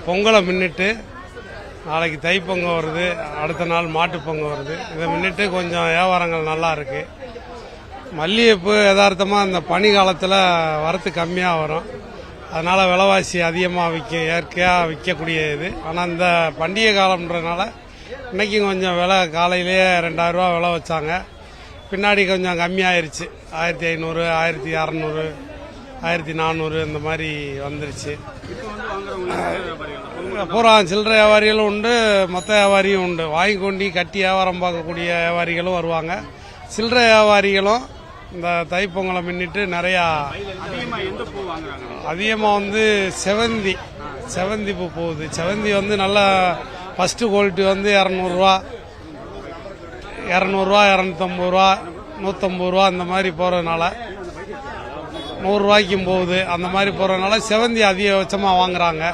பொங்கலை முன்னிட்டு நாளைக்கு தைப்பொங்கல் வருது, அடுத்த நாள் மாட்டுப்பொங்கல் வருது. இதை முன்னிட்டு கொஞ்சம் வியாபாரங்கள் நல்லா இருக்கு. மல்லிகைப்பூ யதார்த்தமாக இந்த பனி காலத்தில் வரத்து கம்மியாக வரும், அதனால விலைவாசி அதிகமாக விற்கும், இயற்கையாக விற்கக்கூடிய இது. ஆனால் இந்த பண்டிகை காலம்ன்றதுனால இன்னைக்கும் கொஞ்சம் விலை காலையிலேயே 2000 ரூபா விலை வச்சாங்க, பின்னாடி கொஞ்சம் கம்மியாயிருச்சு. 1500, 1600, 1400 இந்த மாதிரி வந்துருச்சு. பூரா சில்லறை வியாபாரிகளும் உண்டு, மொத்த வியாபாரியும் உண்டு. வாங்கி கொண்டு கட்டி வியாபாரம் பார்க்கக்கூடிய வியாபாரிகளும் வருவாங்க. சில்லறை வியாபாரிகளும் இந்த தைப்பொங்கலை முன்னிட்டு நிறையா அதிகமாக செவந்தி பூ போகுது. செவந்தி நல்ல ஃபர்ஸ்ட் குவாலிட்டி 200 ரூபா, 250 ரூபா, 150 ரூபா இந்த மாதிரி போறதுனால 100 ரூபாய்க்கும் போகுது. அந்த மாதிரி போறதுனால செவந்தி அதிகபட்சமாக வாங்குறாங்க.